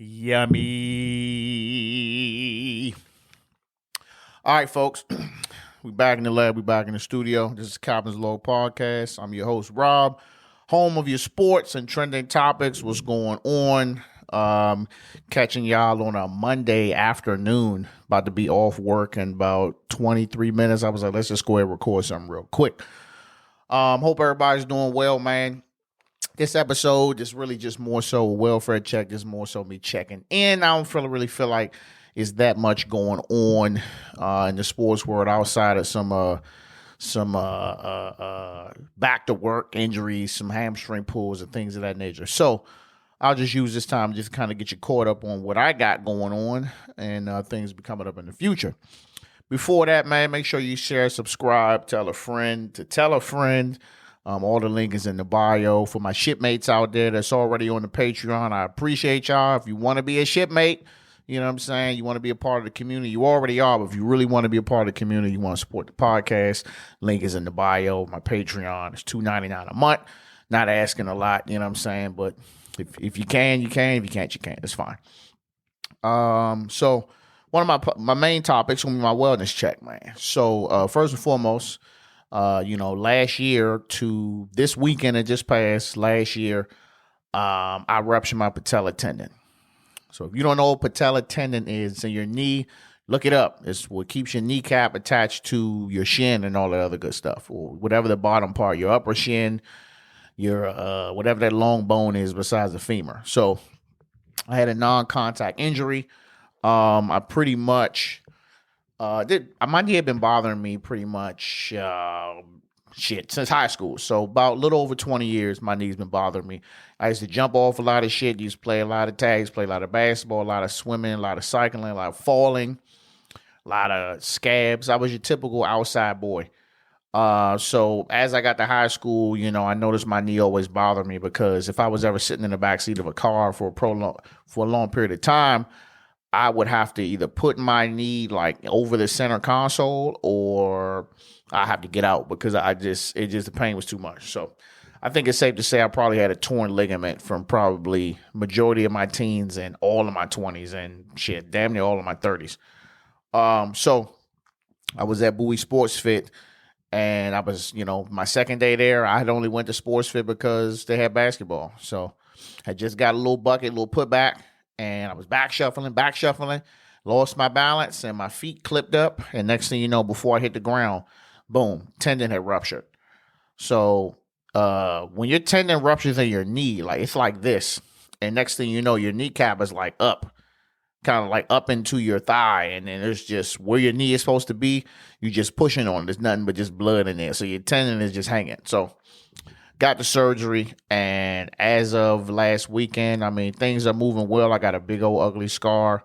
Yummy. All right, folks. We back in the lab. We back in the studio. This is Captain's Low Podcast. I'm your host, Rob, home of your sports and trending topics. What's going on? Catching y'all on a Monday afternoon. About to be off work in about 23 minutes. I was like, let's just go ahead and record something real quick. Hope everybody's doing well, man. This episode is really just more so a welfare check. Just more so me checking in. I don't really feel like is that much going on in the sports world outside of some back to work injuries, some hamstring pulls and things of that nature. So I'll just use this time just kind of get you caught up on what I got going on and things be coming up in the future. Before that, man, make sure you share, subscribe, tell a friend to tell a friend. All the link is in the bio. For my shipmates out there that's already on the Patreon, I appreciate y'all. If you want to be a shipmate, you know what I'm saying? You want to be a part of the community. You already are, but if you really want to be a part of the community, you want to support the podcast, link is in the bio. My Patreon is $2.99 a month. Not asking a lot, you know what I'm saying? But if you can, you can. If you can't, you can't. It's fine. So one of my main topics will be my wellness check, man. So first and foremost, last year to this weekend that just passed, last year, I ruptured my patella tendon. So if you don't know what patella tendon is, it's in your knee, look it up. It's what keeps your kneecap attached to your shin and all that other good stuff, or whatever the bottom part, your upper shin, your whatever that long bone is besides the femur. So I had a non-contact injury. I pretty much my knee had been bothering me pretty much since high school. So about a little over 20 years, my knee's been bothering me. I used to jump off a lot of shit, used to play a lot of tags, play a lot of basketball, a lot of swimming, a lot of cycling, a lot of falling, a lot of scabs. I was your typical outside boy. So as I got to high school, I noticed my knee always bothered me because if I was ever sitting in the backseat of a car for a long period of time, I would have to either put my knee like over the center console or I have to get out because the pain was too much. So I think it's safe to say I probably had a torn ligament from probably majority of my teens and all of my 20s and shit, damn near all of my 30s. So I was at Bowie Sports Fit and I was, my second day there, I had only went to Sports Fit because they had basketball. So I just got a little bucket, a little putback. And I was back shuffling, lost my balance, and my feet clipped up. And next thing you know, before I hit the ground, boom, tendon had ruptured. So when your tendon ruptures in your knee, like it's like this. And next thing you know, your kneecap is like up, kind of like up into your thigh. And then there's just where your knee is supposed to be, you're just pushing on it. There's nothing but just blood in there. So your tendon is just hanging. So got the surgery, and as of last weekend, I mean, things are moving well. I got a big old ugly scar.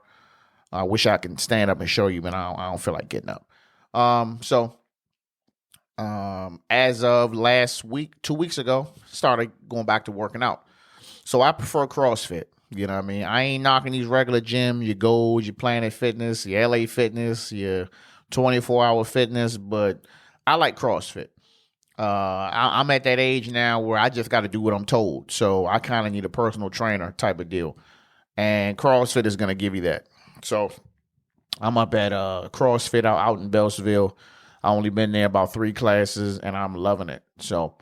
I wish I could stand up and show you, but I don't feel like getting up. As of last week, 2 weeks ago, started going back to working out. So I prefer CrossFit. You know what I mean? I ain't knocking these regular gyms, your Gold, your Planet Fitness, your LA Fitness, your 24-hour fitness, but I like CrossFit. I'm at that age now where I just got to do what I'm told. So I kind of need a personal trainer type of deal. And CrossFit is going to give you that. So I'm up at CrossFit out in Beltsville. I only been there about 3 classes and I'm loving it. So,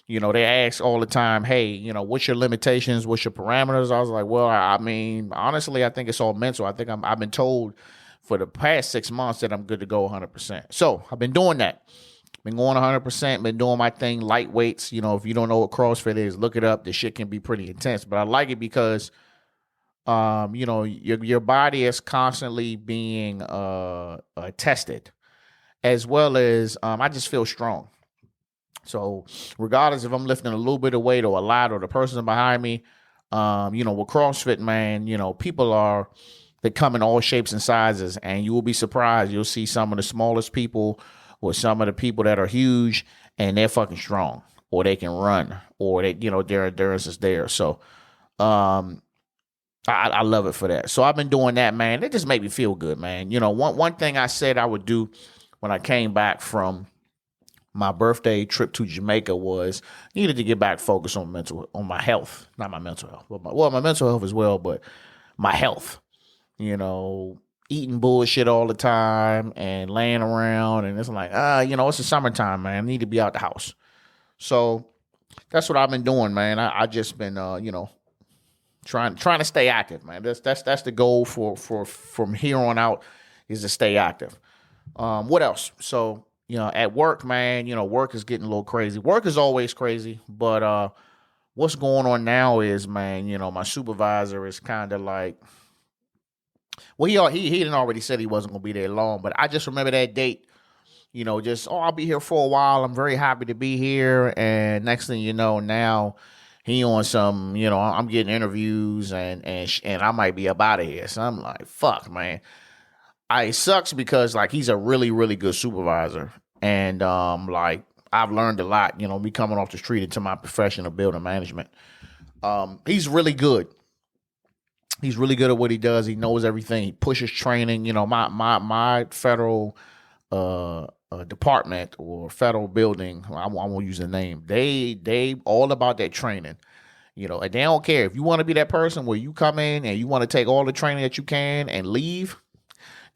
they ask all the time, hey, what's your limitations? What's your parameters? I was like, well, I mean, honestly, I think it's all mental. I think I've been told for the past 6 months that I'm good to go 100%. So I've been doing that. Been going 100%, been doing my thing, light weights. If you don't know what CrossFit is, look it up. The shit can be pretty intense, but I like it because, your body is constantly being tested, as well as I just feel strong. So regardless if I'm lifting a little bit of weight or a lot or the person behind me, with CrossFit, man, people they come in all shapes and sizes, and you will be surprised. You'll see some of the smallest people or some of the people that are huge and they're fucking strong, or they can run, or their endurance is there. So, I love it for that. So I've been doing that, man. It just made me feel good, man. One thing I said I would do when I came back from my birthday trip to Jamaica was needed to get back focused on my health, not my mental health. My mental health as well, but my health. Eating bullshit all the time and laying around, and it's like, it's the summertime, man. I need to be out the house. So that's what I've been doing, man. I just been, trying to stay active, man. That's the goal for from here on out, is to stay active. What else? So, at work, man, work is getting a little crazy. Work is always crazy, but what's going on now is, man, my supervisor is kind of like, well, he didn't already said he wasn't going to be there long, but I just remember that date, I'll be here for a while. I'm very happy to be here. And next thing you know, now he on some, I'm getting interviews and I might be up out of here. So I'm like, fuck, man. It sucks because, like, he's a really, really good supervisor. And, like, I've learned a lot, me coming off the street into my profession of building management. He's really good. He's really good at what he does. He knows everything. He pushes training. My federal department or federal building, I won't use the name. They all about that training. And they don't care. If you want to be that person where you come in and you want to take all the training that you can and leave,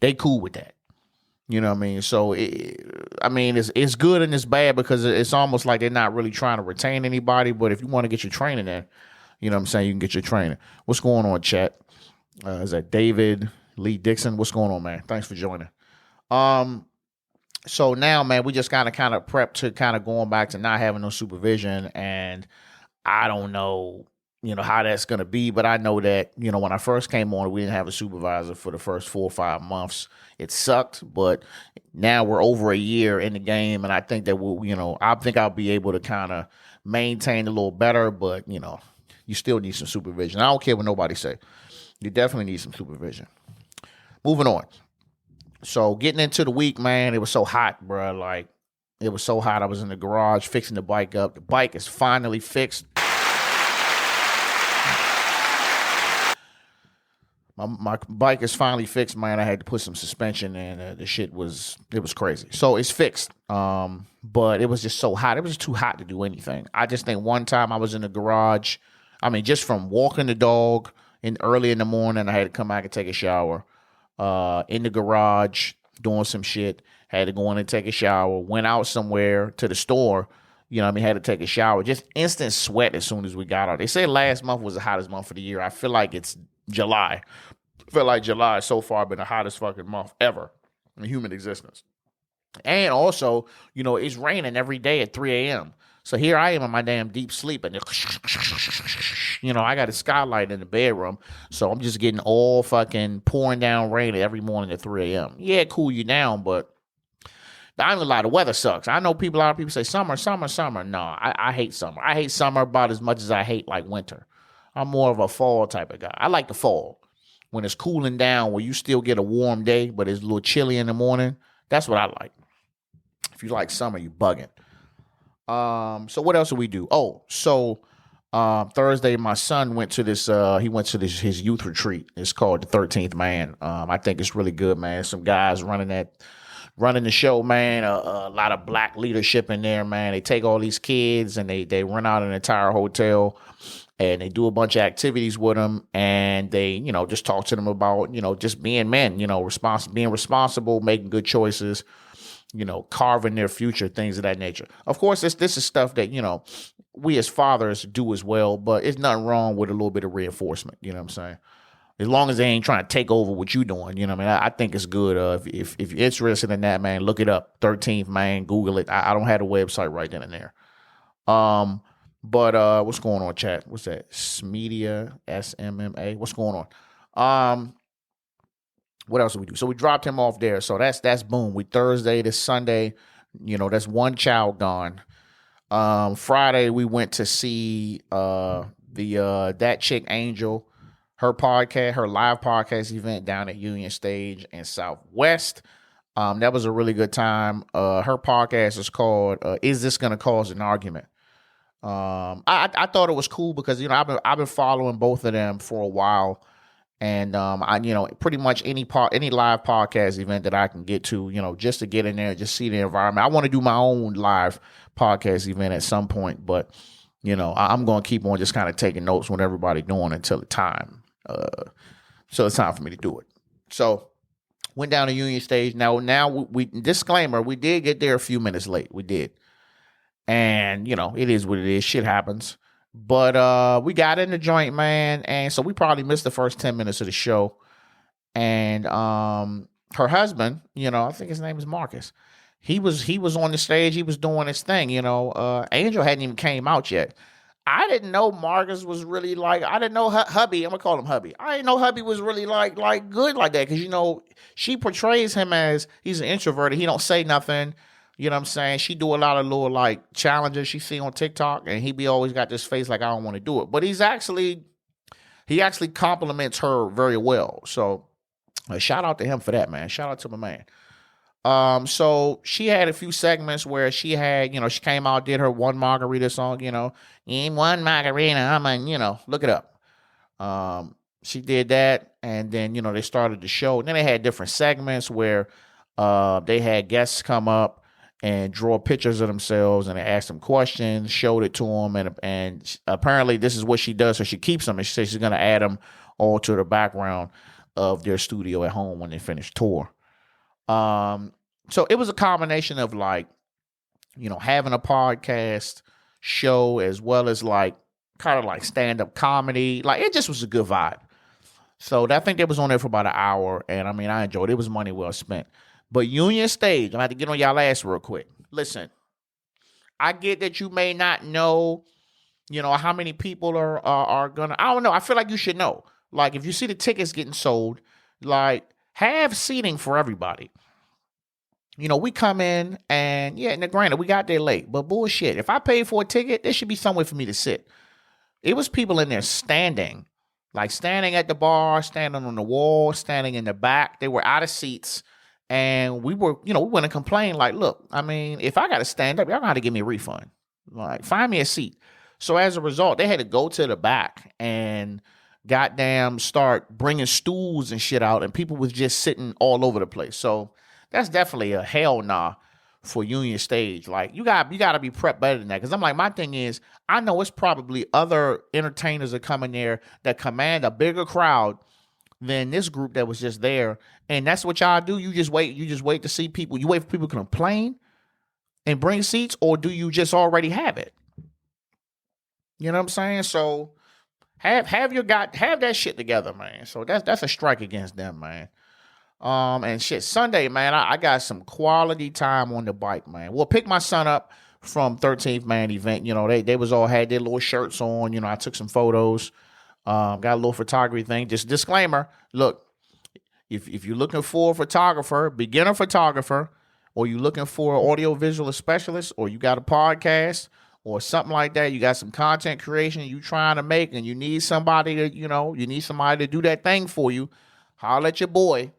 they cool with that. You know what I mean? So, it's good and it's bad because it's almost like they're not really trying to retain anybody. But if you want to get your training in, you know what I'm saying, you can get your training. What's going on, chat? Is that David Lee Dixon? What's going on, man? Thanks for joining. So now, man, we just kind of prep to kind of going back to not having no supervision. And I don't know, how that's going to be. But I know that, when I first came on, we didn't have a supervisor for the first 4 or 5 months. It sucked. But now we're over a year in the game. And I think that I think I'll be able to kind of maintain a little better. But, you still need some supervision. I don't care what nobody say. You definitely need some supervision. Moving on. So getting into the week, man, it was so hot, bro. Like, it was so hot. I was in the garage fixing the bike up. The bike is finally fixed. My bike is finally fixed, man. I had to put some suspension in. The shit was crazy. So it's fixed. But it was just so hot. It was too hot to do anything. I just think one time I was in the garage. Just from walking the dog early in the morning, I had to come back and take a shower. In the garage, doing some shit. Had to go in and take a shower. Went out somewhere to the store. Had to take a shower. Just instant sweat as soon as we got out. They said last month was the hottest month of the year. I feel like it's July. I feel like July so far been the hottest fucking month ever in human existence. And also, it's raining every day at 3 a.m. So here I am in my damn deep sleep, and I got a skylight in the bedroom, so I'm just getting all fucking pouring down rain every morning at 3 a.m. Yeah, it cool you down, but I ain't gonna lie, the weather sucks. I know a lot of people say summer. No, I hate summer. I hate summer about as much as I hate, like, winter. I'm more of a fall type of guy. I like the fall. When it's cooling down, where you still get a warm day, but it's a little chilly in the morning. That's what I like. If you like summer, you bugging. So what else did we do? Thursday, my son went to this, his youth retreat. It's called the 13th Man. I think it's really good, man. Some guys running the show, man. A lot of black leadership in there, man. They take all these kids and they rent out an entire hotel and they do a bunch of activities with them. And they, just talk to them about, just being men, being responsible, making good choices, carving their future, things of that nature. Of course, this is stuff that, we as fathers do as well, but it's nothing wrong with a little bit of reinforcement. You know what I'm saying? As long as they ain't trying to take over what you doing, I think it's good. If you're interested in that, man, look it up. 13th Man, Google it. I don't have a website right then and there. But what's going on, chat? What's that? Smedia, SMMA. What's going on? What else did we do? So we dropped him off there. So that's boom. We Thursday to Sunday, that's one child gone. Friday we went to see That Chick Angel, her live podcast event down at Union Stage in Southwest. That was a really good time. Her podcast is called Is This Gonna Cause an Argument? I thought it was cool because I've been following both of them for a while. And pretty much any live podcast event that I can get to, just to get in there, just see the environment. I want to do my own live podcast event at some point, but I'm going to keep on just kind of taking notes when everybody doing until the time. So it's time for me to do it. So went down to Union Stage. Now we disclaimer, we did get there a few minutes late. We did. And, it is what it is. Shit happens. But we got in the joint, man. And so we probably missed the first 10 minutes of the show. And her husband, I think his name is Marcus. He was on the stage. He was doing his thing. Angel hadn't even came out yet. I didn't know Marcus was really I didn't know hubby. I'm gonna call him hubby. I didn't know hubby was really like good like that because she portrays him as he's an introverted. He don't say nothing. You know what I'm saying? She do a lot of little challenges she see on TikTok, and he be always got this face like I don't want to do it. But he actually compliments her very well. So shout out to him for that, man. Shout out to my man. So she had a few segments where she had, she came out, did her one margarita song, in one margarita, look it up. She did that, and then, they started the show. And then they had different segments where they had guests come up and draw pictures of themselves, and they asked them questions, showed it to them, and apparently this is what she does, so she keeps them, and she says she's going to add them all to the background of their studio at home when they finish tour. So it was a combination of having a podcast show as well as kind of stand-up comedy. It just was a good vibe. So I think they was on there for about an hour, and I enjoyed it. It was money well spent. But Union Stage, I'm going to have to get on y'all ass real quick. Listen, I get that you may not know, how many people are going to, I don't know. I feel like you should know. If you see the tickets getting sold, have seating for everybody. We come in and, granted, we got there late, but bullshit. If I paid for a ticket, there should be somewhere for me to sit. It was people in there standing at the bar, standing on the wall, standing in the back. They were out of seats. And we were, we went and complained look, if I got to stand up, y'all gonna have to give me a refund. Find me a seat. So as a result, they had to go to the back and goddamn start bringing stools and shit out, and people was just sitting all over the place. So that's definitely a hell nah for Union Stage. You got to be prepped better than that. Because I'm my thing is, I know it's probably other entertainers that come in there that command a bigger crowd than this group that was just there. And that's what y'all do. You just wait to see people. You wait for people to complain and bring seats, or do you just already have it? You know what I'm saying? So have that shit together, man. So that's a strike against them, man. And shit, Sunday, man, I got some quality time on the bike, man. Well, pick my son up from 13th Man event. They was all had their little shirts on. I took some photos. Got a little photography thing. Just disclaimer. Look, if you're looking for a photographer, beginner photographer, or you're looking for an audio visual specialist, or you got a podcast or something like that, you got some content creation you trying to make, and you need somebody to, you need somebody to do that thing for you, holler at your boy.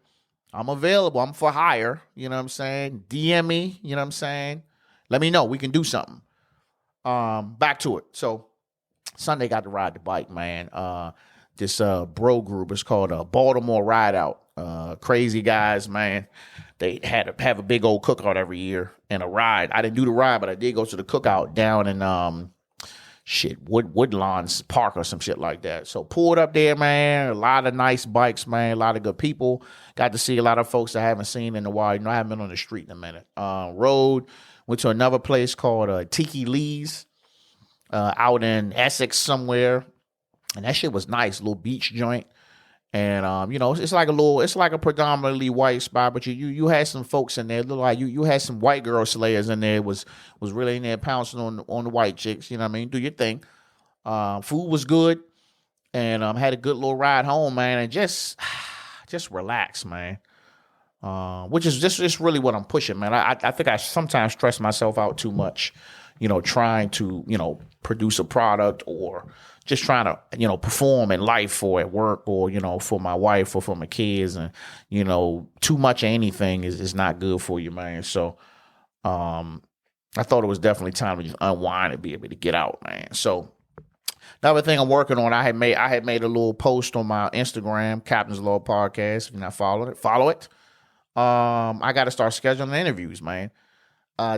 I'm available. I'm for hire. You know what I'm saying? DM me. You know what I'm saying? Let me know. We can do something. Back to it. So Sunday got to ride the bike, man. This bro group is called Baltimore Ride Out. Crazy guys, man. They had to have a big old cookout every year and a ride. I didn't do the ride, but I did go to the cookout down in Woodlawn's Park or some shit like that. So pulled up there, man. A lot of nice bikes, man. A lot of good people. Got to see a lot of folks I haven't seen in a while. I haven't been on the street in a minute. Went to another place called Tiki Lee's out in Essex somewhere. And that shit was nice. Little beach joint. And it's like a predominantly white spot, but you had some folks in there. Look like you had some white girl slayers in there. Was really in there pouncing on the white chicks. You know what I mean? Do your thing. Food was good, and had a good little ride home, man, and just relax, man. Which is just really what I'm pushing, man. I think I sometimes stress myself out too much, trying to produce a product or just trying to, perform in life or at work or, for my wife or for my kids. And, too much of anything is not good for you, man. So I thought it was definitely time to just unwind and be able to get out, man. So another thing I'm working on, I had made a little post on my Instagram, Captain's Law Podcast. If you're not following it, follow it. I got to start scheduling interviews, man.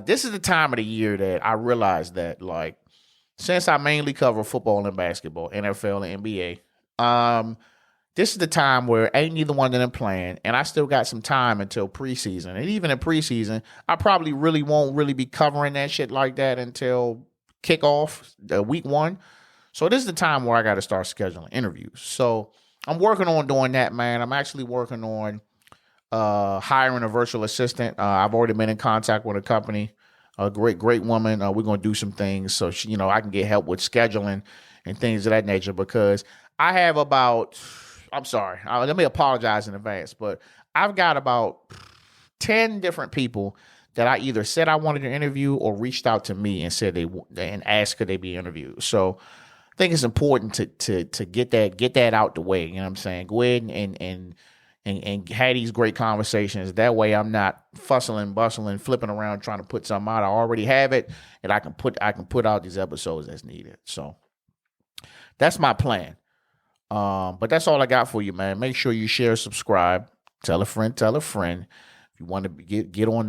This is the time of the year that I realized that, since I mainly cover football and basketball, NFL and NBA, this is the time where ain't neither one of them playing, and I still got some time until preseason. And even in preseason, I probably really won't really be covering that shit like that until kickoff, week 1. So this is the time where I got to start scheduling interviews. So I'm working on doing that, man. I'm actually working on hiring a virtual assistant. I've already been in contact with a company, a great woman. We're going to do some things so she, I can get help with scheduling and things of that nature, because I have about, I'm sorry, let me apologize in advance, but I've got about 10 different people that I either said I wanted to interview or reached out to me and said and asked could they be interviewed. So I think it's important to get that out the way. You know what I'm saying? Go ahead and have these great conversations. That way I'm not fussing, bustling, flipping around trying to put something out. I already have it, and I can put out these episodes as needed. So that's my plan. But that's all I got for you, man. Make sure you share, subscribe, tell a friend. If you want to get on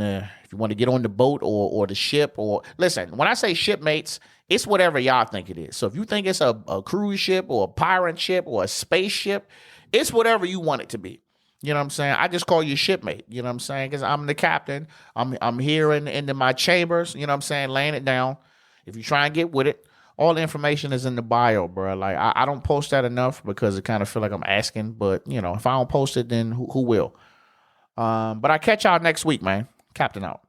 the boat or the ship, or listen, when I say shipmates, it's whatever y'all think it is. So if you think it's a cruise ship or a pirate ship or a spaceship, it's whatever you want it to be. You know what I'm saying? I just call you shipmate. You know what I'm saying? Because I'm the captain. I'm here in my chambers. You know what I'm saying? Laying it down. If you try and get with it, all the information is in the bio, bro. Like I don't post that enough because it kind of feel like I'm asking. But if I don't post it, then who will? But I catch y'all next week, man. Captain out.